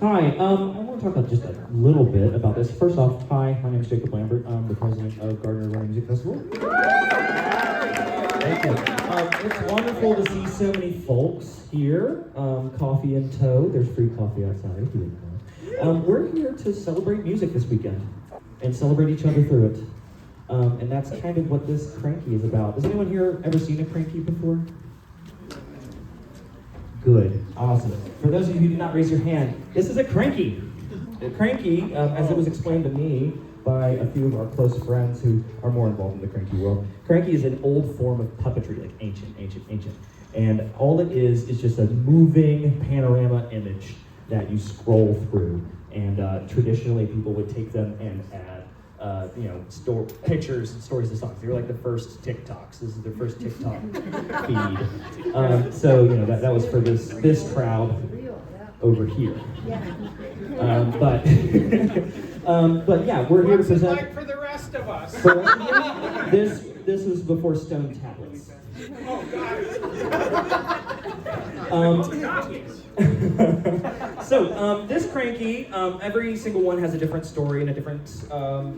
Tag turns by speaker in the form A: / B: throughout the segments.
A: Hi, I want to talk about just a little bit about this. First off, hi, my name is Jacob Lambert. I'm the president of Gardner Running Music Festival. Thank you. It's wonderful to see so many folks here. Coffee in tow. There's free coffee outside if you didn't know. We're here to celebrate music this weekend and celebrate each other through it. And that's kind of what this Crankie is about. Has anyone here ever seen a Crankie before? Good, awesome. For those of you who did not raise your hand, this is a Crankie. A Crankie, as it was explained to me by a few of our close friends who are more involved in the Crankie world, Crankie is an old form of puppetry, like ancient. And all it is just a moving panorama image that you scroll through. And traditionally, people would take them and add store pictures and stories of songs. They were like the first TikToks. This is their first TikTok feed. So that was for this crowd over here. But yeah, we're here to present.
B: What's it like for the rest of us?
A: This was before stone tablets.
B: Oh God.
A: So this Crankie, every single one has a different story and a different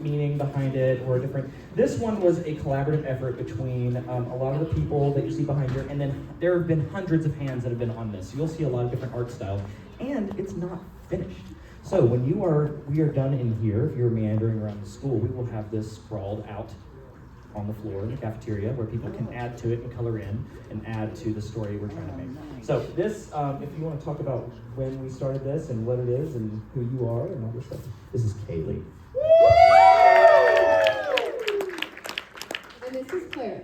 A: meaning behind it, or a different. This one was a collaborative effort between a lot of the people that you see behind here, and then there have been hundreds of hands that have been on this. So you'll see a lot of different art styles, and it's not finished. So when we are done in here, if you're meandering around the school, we will have this sprawled out on the floor in the cafeteria where people can add to it and color in and add to the story we're trying to make. So this, if you want to talk about when we started this and what it is and who you are and all this stuff, this is Kaylee.
C: And this is Claire.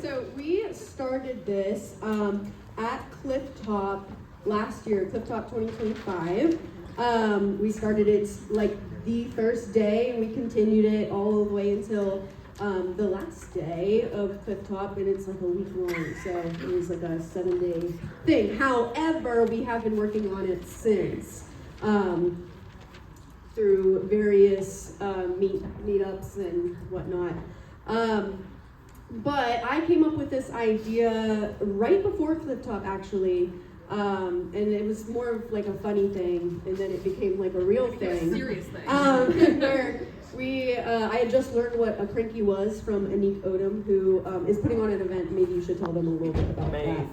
C: So we started this at Clifftop last year, Clifftop 2025. We started it like the first day, and we continued it all the way until the last day of Clifftop, and it's like a week long, so it was like a 7-day thing. However, we have been working on it since through various meetups and whatnot. But I came up with this idea right before Clifftop, actually. And it was more of like a funny thing, and then it became like a real thing.
D: A serious thing.
C: Where I had just learned what a Crankie was from Anik Odom, who is putting on an event. Maybe you should tell them a little bit about that.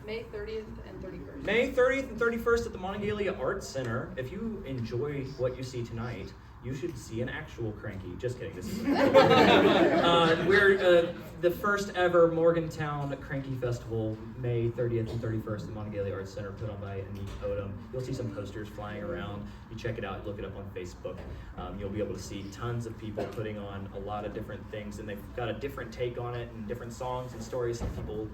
D: May 30th and 31st.
A: May 30th and 31st at the Monongalia Arts Center. If you enjoy what you see tonight, you should see an actual Crankie. Just kidding. This is we're the first ever Morgantown Crankie Festival, May 30th and 31st at the Monongalia Arts Center, put on by Anik Odom. You'll see some posters flying around. You check it out, look it up on Facebook. You'll be able to see tons of people putting on a lot of different things, and they've got a different take on it and different songs and stories. Some people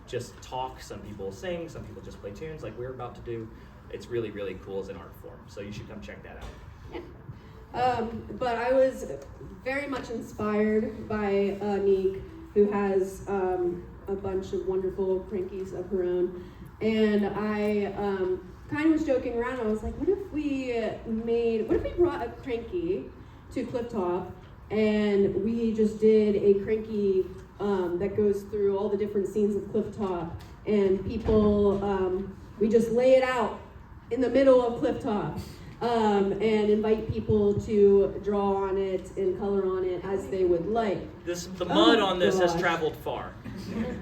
A: just talk, some people sing, some people just play tunes like we're about to do. It's really, really cool as an art form, so you should come check that out.
C: Yeah. But I was very much inspired by Anik, who has a bunch of wonderful Crankies of her own. And I kind of was joking around. I was like, what if we brought a Crankie to Clifftop and we just did a Crankie that goes through all the different scenes of Clifftop, and people, we just lay it out in the middle of Clifftop. And invite people to draw on it and color on it as they would like.
A: The mud on this has traveled far.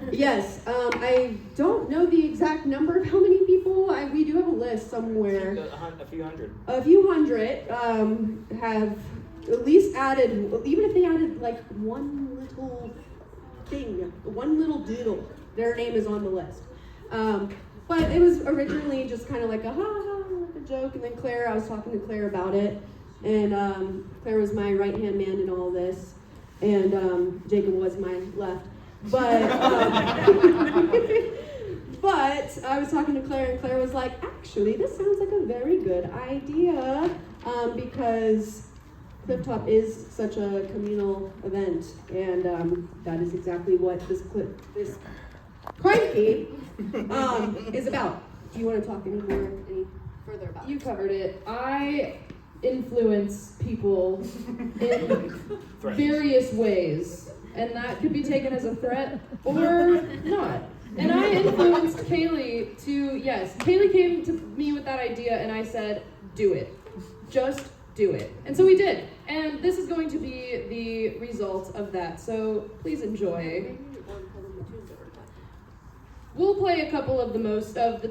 C: Yes, I don't know the exact number of how many people. We do have a list somewhere.
A: A few hundred.
C: A few hundred have at least added, even if they added like one little thing, one little doodle, their name is on the list. But it was originally just kind of like a joke, and then I was talking to Claire about it, and Claire was my right-hand man in all this, and Jacob was my left. But but I was talking to Claire, and Claire was like, actually, this sounds like a very good idea, because Clifftop is such a communal event, and that is exactly what this Crankie is about. Do you want to talk any further about
D: You covered it. I influence people in various ways, and that could be taken as a threat or not. And I influenced Kaylee Kaylee came to me with that idea and I said, do it. Just do it. And so we did. And this is going to be the result of that. So please enjoy. We'll play a couple of the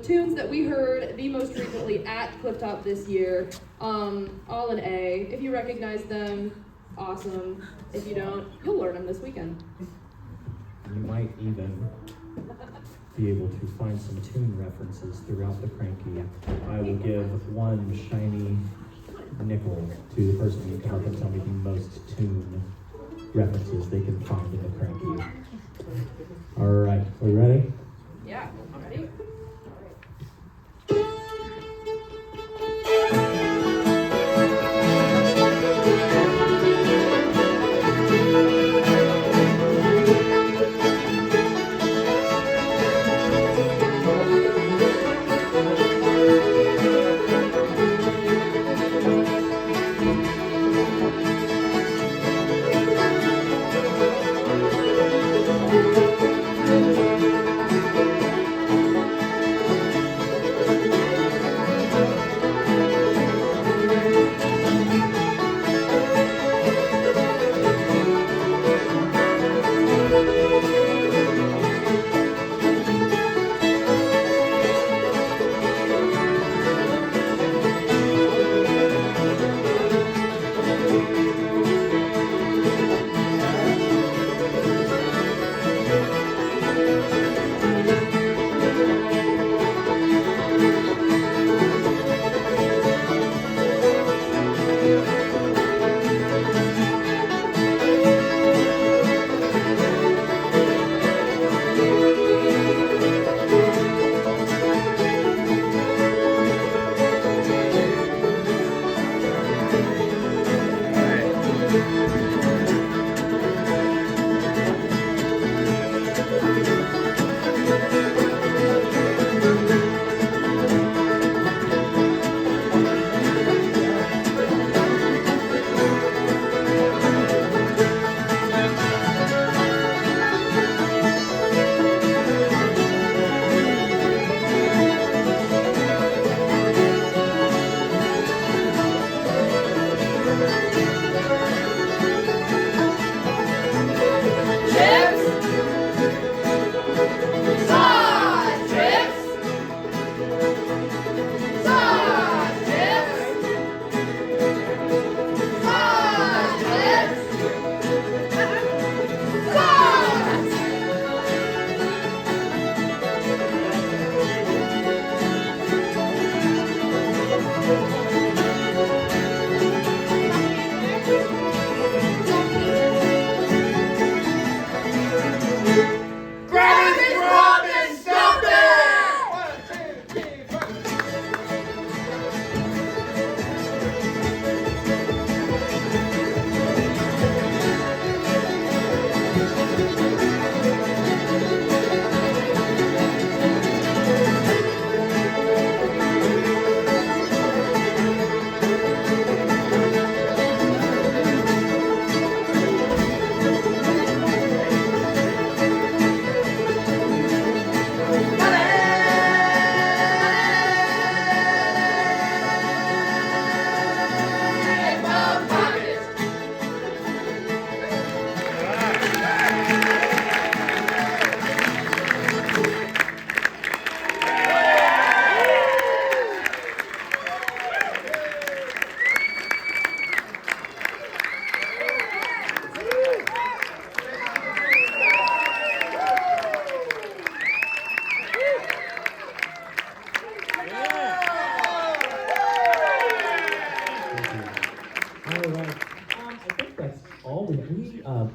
D: tunes that we heard the most frequently at Clifftop this year, all in A. If you recognize them, awesome. If you don't, you'll learn them this weekend.
A: You might even be able to find some tune references throughout the Crankie. I will give one shiny nickel to the person who can come up and tell me the most tune references they can find in the Crankie. All right, are we ready?
D: Yeah, ready?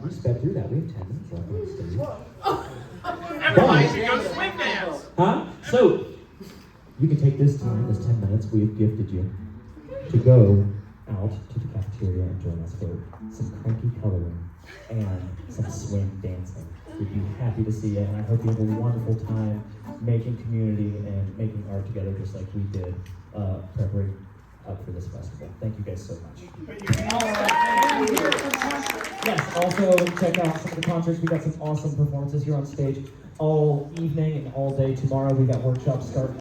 A: We sped through that. We have 10 minutes left on the stage.
B: Everybody should go swing dance.
A: Huh? So, you can take this time, this 10 minutes we have gifted you, to go out to the cafeteria and join us for some cranky coloring and some swing dancing. We'd be happy to see you, and I hope you have a wonderful time making community and making art together just like we did preparing up for this festival. Thank you guys so much. Yes, also check out some of the concerts. We got some awesome performances here on stage. all evening and all day tomorrow. We got workshops starting